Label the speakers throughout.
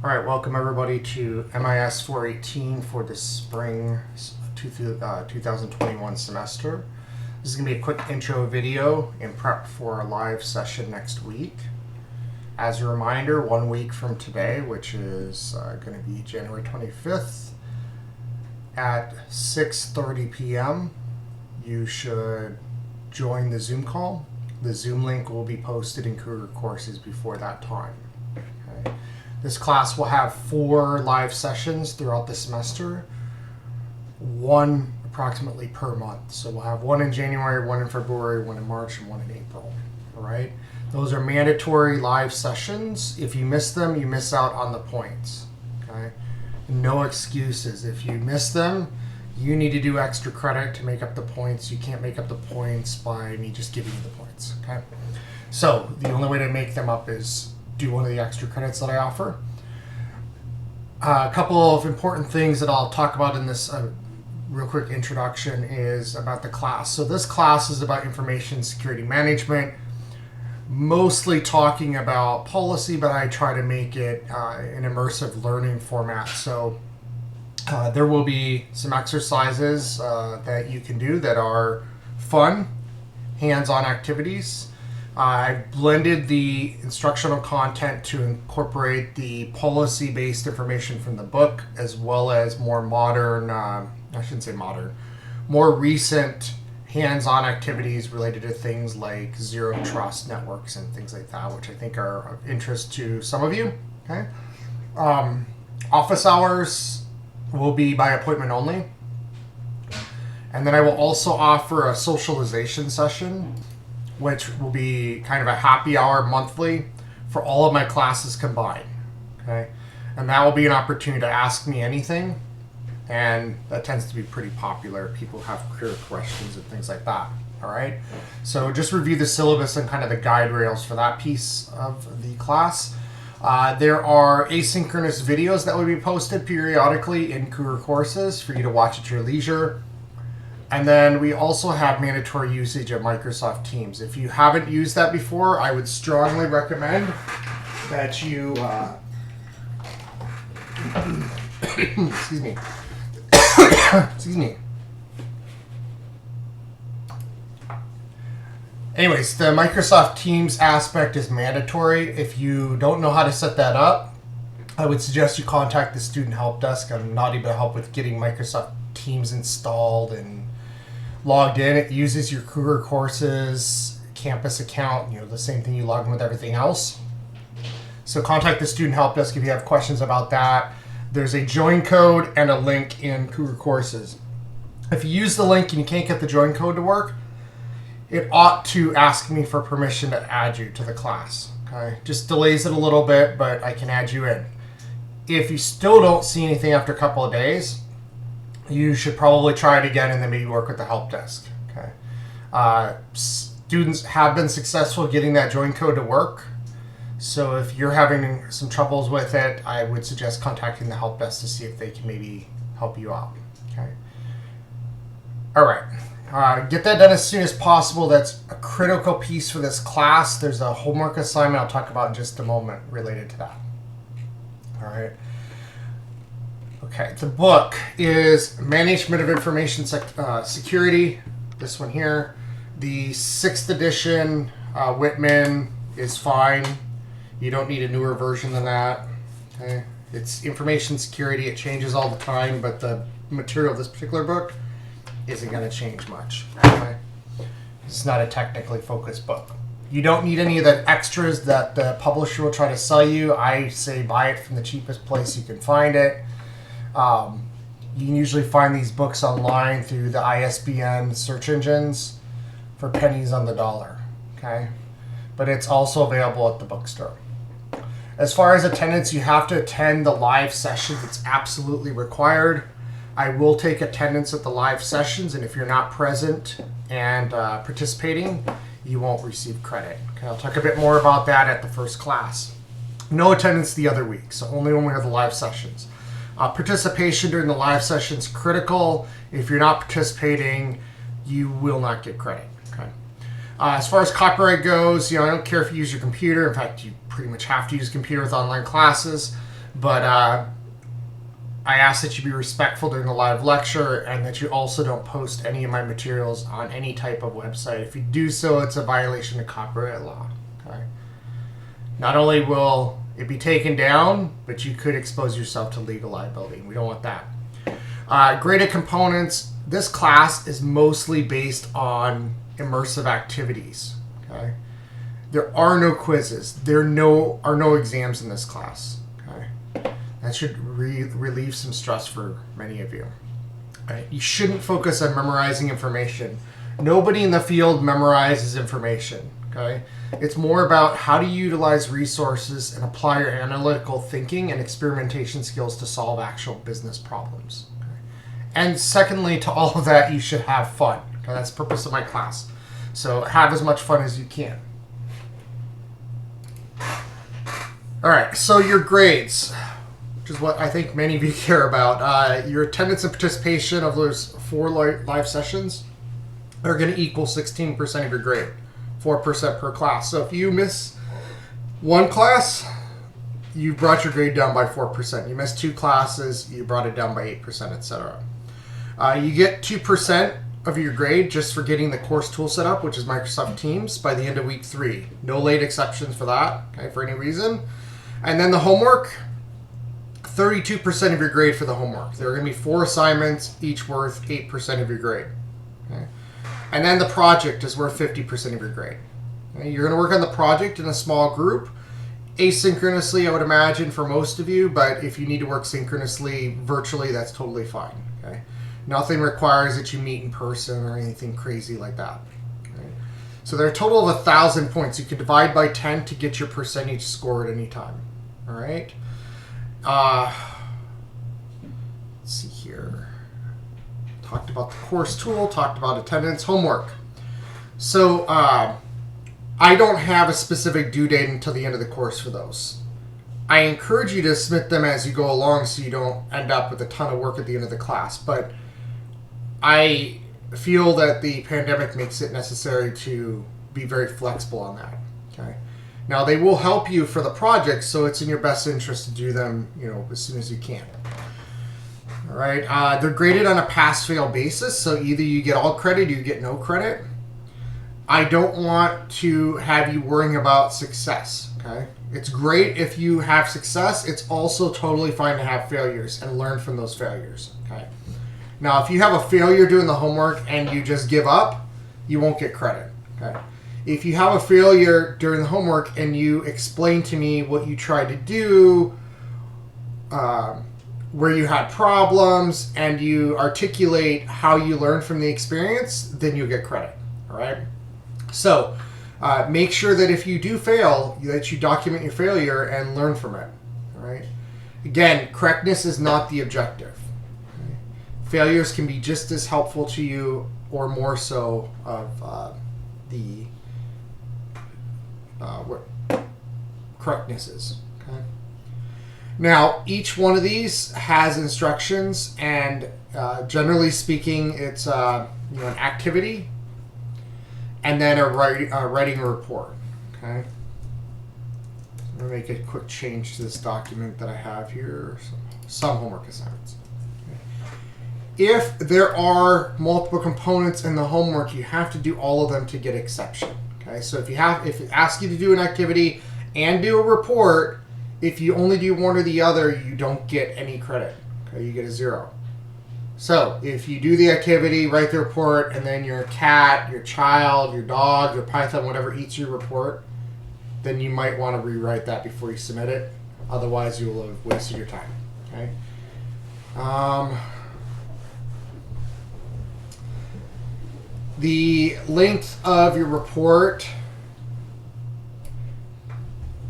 Speaker 1: All right, welcome everybody to MIS418 for the spring 2021 semester. This is going to be a quick intro video in prep for our live session next week. As a reminder, 1 week from today, which is going to be January 25th at 6:30 p.m., you should join the Zoom call. The Zoom link will be posted in Cougar Courses before that time. Okay. This class will have 4 live sessions throughout the semester, 1 approximately per month. So we'll have 1 in January, 1 in February, 1 in March, and 1 in April. All right. Those are mandatory live sessions. If you miss them, you miss out on the points. Okay. No excuses. If you miss them, you need to do extra credit to make up the points. You can't make up the points by me just giving you the points. Okay. So the only way to make them up is do one of the extra credits that I offer. A couple of important things that I'll talk about in this real quick introduction is about the class. So this class is about information security management, mostly talking about policy, but I try to make it an immersive learning format. So there will be some exercises that you can do that are fun, hands-on activities. I've blended the instructional content to incorporate the policy-based information from the book, as well as more modern, I shouldn't say modern, more recent hands-on activities related to things like zero trust networks and things like that, which I think are of interest to some of you. Okay. Office hours will be by appointment only. And then I will also offer a socialization session, which will be kind of a happy hour monthly for all of my classes combined. Okay, and that will be an opportunity to ask me anything, and that tends to be pretty popular. People have career questions and things like that. All right, so just review the syllabus and kind of the guide rails for that piece of the class. There are asynchronous videos that will be posted periodically in Cougar Courses for you to watch at your leisure. And then we also have mandatory usage of Microsoft Teams. If you haven't used that before, I would strongly recommend that you excuse me. Excuse me. Anyways, the Microsoft Teams aspect is mandatory. If you don't know how to set that up, I would suggest you contact the student help desk. I'm not able to help with getting Microsoft Teams installed and logged in. It uses your Cougar Courses campus account, the same thing you log in with everything else. So contact the student help desk if you have questions about that. There's a join code and a link in Cougar Courses. If you use the link and you can't get the join code to work, it ought to ask me for permission to add you to the class. Okay, just delays it a little bit, but I can add you in. If you still don't see anything after a couple of days, you should probably try it again and then maybe work with the help desk. Okay. Students have been successful getting that join code to work. So if you're having some troubles with it, I would suggest contacting the help desk to see if they can maybe help you out. Okay. All right. Get that done as soon as possible. That's a critical piece for this class. There's a homework assignment I'll talk about in just a moment related to that. All right. Okay, the book is Management of Information Security, this one here. The 6th edition Whitman is fine. You don't need a newer version than that. Okay, it's information security. It changes all the time, but the material of this particular book isn't going to change much. Okay? It's not a technically focused book. You don't need any of the extras that the publisher will try to sell you. I say buy it from the cheapest place you can find it. You can usually find these books online through the ISBN search engines for pennies on the dollar, okay? But it's also available at the bookstore. As far as attendance, you have to attend the live sessions. It's absolutely required. I will take attendance at the live sessions, and if you're not present and participating, you won't receive credit. Okay, I'll talk a bit more about that at the first class. No attendance the other week, so only when we have the live sessions. Participation during the live session is critical. If you're not participating, you will not get credit. Okay. As far as copyright goes, I don't care if you use your computer. In fact, you pretty much have to use a computer with online classes. But I ask that you be respectful during the live lecture and that you also don't post any of my materials on any type of website. If you do so, it's a violation of copyright law. Okay? Not only will it be taken down, but you could expose yourself to legal liability. We don't want that. Graded components. This class is mostly based on immersive activities. Okay? There are no quizzes. There are no exams in this class. Okay? That should relieve some stress for many of you. Right? You shouldn't focus on memorizing information. Nobody in the field memorizes information. Okay? It's more about how to utilize resources and apply your analytical thinking and experimentation skills to solve actual business problems. Okay? And secondly, to all of that, you should have fun. Okay? That's the purpose of my class. So have as much fun as you can. All right, so your grades, which is what I think many of you care about. Your attendance and participation of those 4 live sessions are going to equal 16% of your grade, 4% per class. So if you miss one class, you brought your grade down by 4%. You missed 2 classes, you brought it down by 8%, etc. You get 2% of your grade just for getting the course tool set up, which is Microsoft Teams, by the end of week 3. No late exceptions for that, okay, for any reason. And then the homework, 32% of your grade for the homework. There are going to be 4 assignments, each worth 8% of your grade. Okay? And then the project is worth 50% of your grade. Okay? You're going to work on the project in a small group, asynchronously, I would imagine, for most of you, but if you need to work synchronously, virtually, that's totally fine. Okay? Nothing requires that you meet in person or anything crazy like that. Okay? So there are a total of 1,000 points. You can divide by 10 to get your percentage score at any time. All right. Let's see here. Talked about the course tool, talked about attendance, homework. So I don't have a specific due date until the end of the course for those. I encourage you to submit them as you go along so you don't end up with a ton of work at the end of the class. But I feel that the pandemic makes it necessary to be very flexible on that. Okay. Now, they will help you for the project, so it's in your best interest to do them, as soon as you can. All right. They're graded on a pass-fail basis, so either you get all credit or you get no credit. I don't want to have you worrying about success. Okay. It's great if you have success. It's also totally fine to have failures and learn from those failures. Okay. Now, if you have a failure doing the homework and you just give up, you won't get credit. Okay. If you have a failure during the homework and you explain to me what you tried to do, where you had problems, and you articulate how you learned from the experience, then you'll get credit. All right. So make sure that if you do fail, that you document your failure and learn from it. All right. Again, correctness is not the objective. Okay? Failures can be just as helpful to you, or more so, of the what correctness is. Okay. Now, each one of these has instructions, and generally speaking, it's an activity, and then writing a report. Okay. I'm gonna make a quick change to this document that I have here. Some homework assignments. Okay. If there are multiple components in the homework, you have to do all of them to get exception. Okay, so if it asks you to do an activity and do a report, if you only do one or the other, you don't get any credit. Okay, you get a 0. So if you do the activity, write the report, and then your cat, your child, your dog, your python, whatever eats your report, then you might want to rewrite that before you submit it. Otherwise, you will have wasted your time. Okay. The length of your report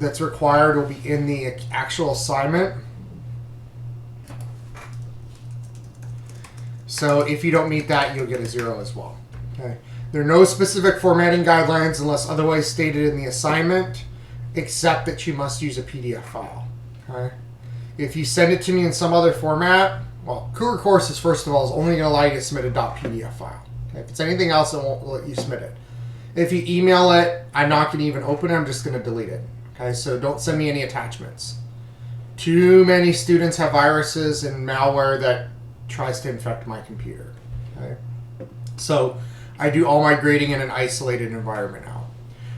Speaker 1: that's required will be in the actual assignment. So if you don't meet that, you'll get a 0 as well. Okay. There are no specific formatting guidelines unless otherwise stated in the assignment, except that you must use a PDF file. Okay. If you send it to me in some other format, well, Cougar Courses, first of all, is only going to allow you to submit a .pdf file. Okay. If it's anything else, it won't let you submit it. If you email it, I'm not going to even open it. I'm just going to delete it. Okay, so don't send me any attachments. Too many students have viruses and malware that tries to infect my computer. Okay? So I do all my grading in an isolated environment now.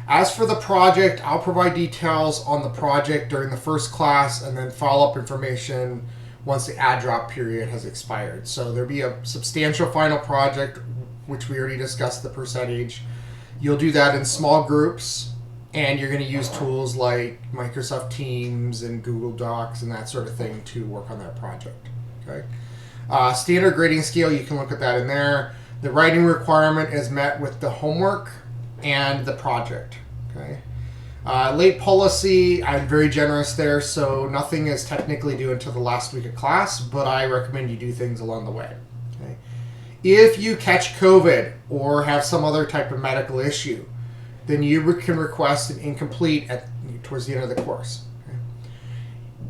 Speaker 1: As for the project, I'll provide details on the project during the first class and then follow-up information once the add drop period has expired. So there'll be a substantial final project, which we already discussed the percentage. You'll do that in small groups, and you're going to use tools like Microsoft Teams and Google Docs and that sort of thing to work on that project. Okay. Standard grading scale, you can look at that in there. The writing requirement is met with the homework and the project. Okay. Late policy, I'm very generous there, so nothing is technically due until the last week of class, but I recommend you do things along the way. Okay. If you catch COVID or have some other type of medical issue, then you can request an incomplete towards the end of the course. Okay.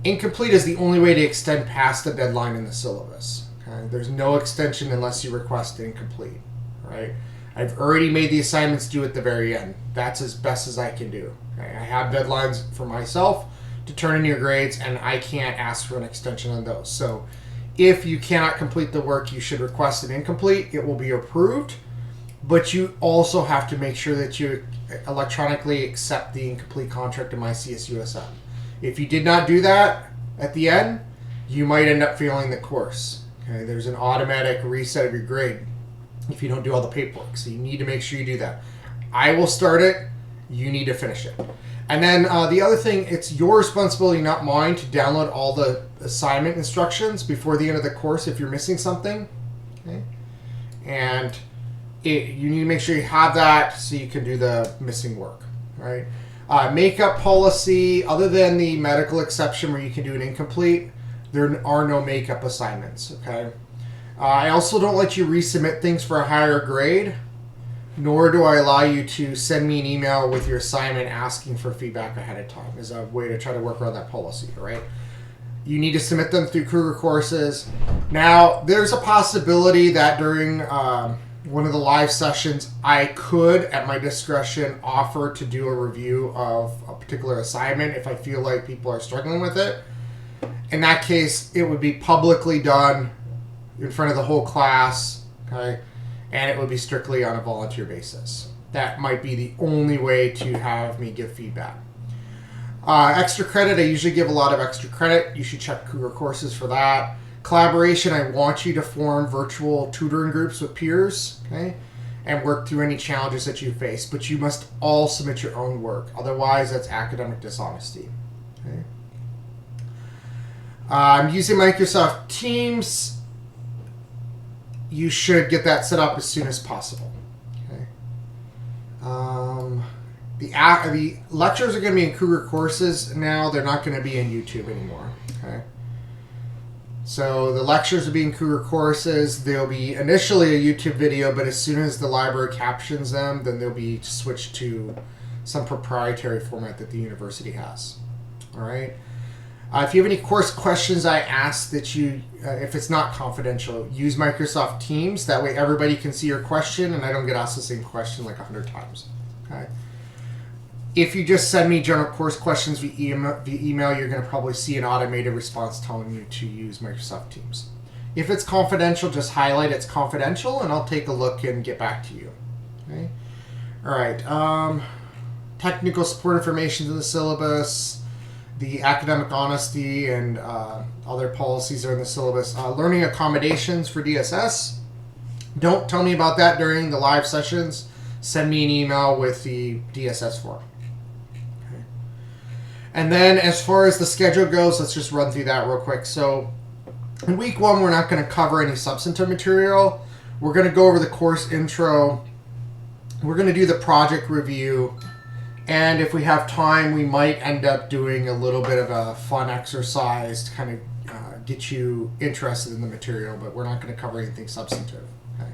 Speaker 1: Incomplete is the only way to extend past the deadline in the syllabus. Okay. There's no extension unless you request incomplete. Right? I've already made the assignments due at the very end. That's as best as I can do. Okay. I have deadlines for myself to turn in your grades, and I can't ask for an extension on those. So if you cannot complete the work, you should request an incomplete. It will be approved, but you also have to make sure that you electronically accept the incomplete contract in MIS418Intro. If you did not do that at the end, you might end up failing the course. Okay, there's an automatic reset of your grade if you don't do all the paperwork. So you need to make sure you do that. I will start it. You need to finish it. And then the other thing, it's your responsibility, not mine, to download all the assignment instructions before the end of the course if you're missing something. Okay, and you need to make sure you have that so you can do the missing work, right? Makeup policy, other than the medical exception where you can do an incomplete, there are no makeup assignments, okay? I also don't let you resubmit things for a higher grade, nor do I allow you to send me an email with your assignment asking for feedback ahead of time as a way to try to work around that policy, all right? You need to submit them through Kruger courses. Now, there's a possibility that during one of the live sessions, I could, at my discretion, offer to do a review of a particular assignment if I feel like people are struggling with it. In that case, it would be publicly done in front of the whole class, okay? And it would be strictly on a volunteer basis. That might be the only way to have me give feedback. Extra credit, I usually give a lot of extra credit. You should check Kruger courses for that. Collaboration, I want you to form virtual tutoring groups with peers, okay, and work through any challenges that you face. But you must all submit your own work. Otherwise, that's academic dishonesty. Okay. I'm using Microsoft Teams. You should get that set up as soon as possible. Okay. The lectures are going to be in Kruger courses now. They're not going to be in YouTube anymore. Okay. So the lectures will be in Kruger courses. There'll be initially a YouTube video, but as soon as the library captions them, then they'll be switched to some proprietary format that the university has. All right. If you have any course questions, I ask that you, if it's not confidential, use Microsoft Teams. That way everybody can see your question and I don't get asked the same question like 100 times. Okay. If you just send me general course questions via email, you're going to probably see an automated response telling you to use Microsoft Teams. If it's confidential, just highlight it's confidential, and I'll take a look and get back to you. Okay. All right. Technical support information in the syllabus, the academic honesty, and other policies are in the syllabus. Learning accommodations for DSS. Don't tell me about that during the live sessions. Send me an email with the DSS form. And then as far as the schedule goes, let's just run through that real quick. So in week 1, we're not going to cover any substantive material. We're going to go over the course intro. We're going to do the project review. And if we have time, we might end up doing a little bit of a fun exercise to kind of get you interested in the material, but we're not going to cover anything substantive. Okay?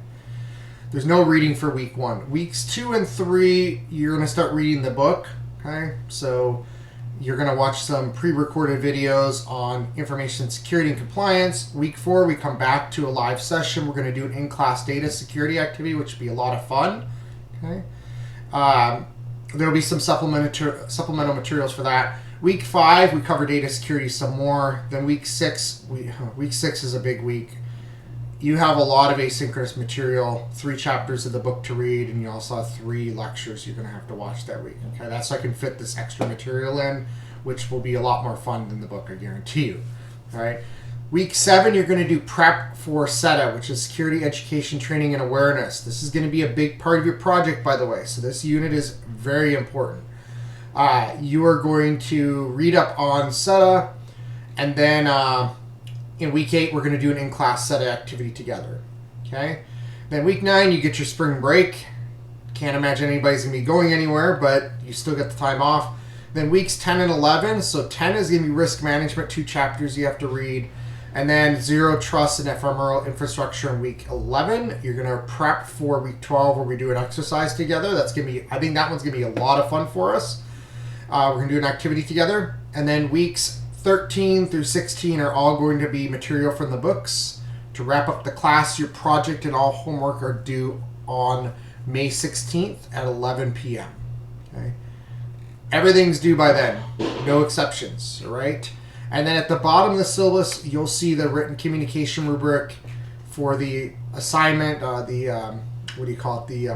Speaker 1: There's no reading for week 1. Weeks 2 and 3, you're going to start reading the book. Okay, so you're going to watch some pre-recorded videos on information security and compliance. Week 4, we come back to a live session. We're going to do an in-class data security activity, which will be a lot of fun. Okay, there will be some supplemental materials for that. Week 5, we cover data security some more. Then week 6, week 6 is a big week. You have a lot of asynchronous material, 3 chapters of the book to read, and you also have 3 lectures you're going to have to watch that week. Okay, that's so I can fit this extra material in, which will be a lot more fun than the book, I guarantee you. All right. Week 7, you're going to do prep for SETA, which is Security, Education, Training, and Awareness. This is going to be a big part of your project, by the way, so this unit is very important. You are going to read up on SETA, and then in week 8, we're going to do an in-class SETA activity together. Okay? Then week 9, you get your spring break. Can't imagine anybody's going to be going anywhere, but you still get the time off. Then weeks 10 and 11, so 10 is going to be risk management, 2 chapters you have to read. And then Zero Trust and Ephemeral Infrastructure in week 11. You're going to prep for week 12 where we do an exercise together. That's going to be, I think that one's going to be a lot of fun for us. We're going to do an activity together. And then weeks 13 through 16 are all going to be material from the books. To wrap up the class, your project and all homework are due on May 16th at 11 p.m. Okay? Everything's due by then. No exceptions, all right? And then at the bottom of the syllabus, you'll see the written communication rubric for the assignment, the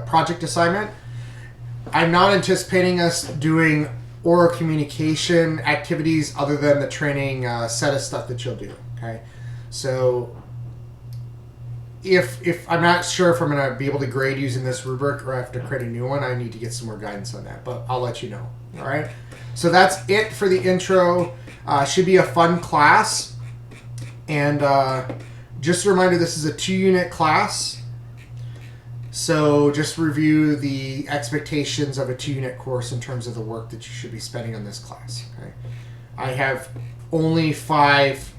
Speaker 1: project assignment. I'm not anticipating us doing oral communication activities other than the training set of stuff that you'll do, okay? So if I'm not sure if I'm going to be able to grade using this rubric or I have to create a new one, I need to get some more guidance on that, but I'll let you know, all right? So that's it for the intro. Should be a fun class. And just a reminder, this is a 2-unit class. So just review the expectations of a 2-unit course in terms of the work that you should be spending on this class. Okay? I have only 6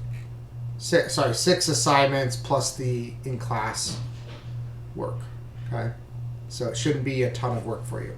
Speaker 1: assignments plus the in-class work. Okay? So it shouldn't be a ton of work for you.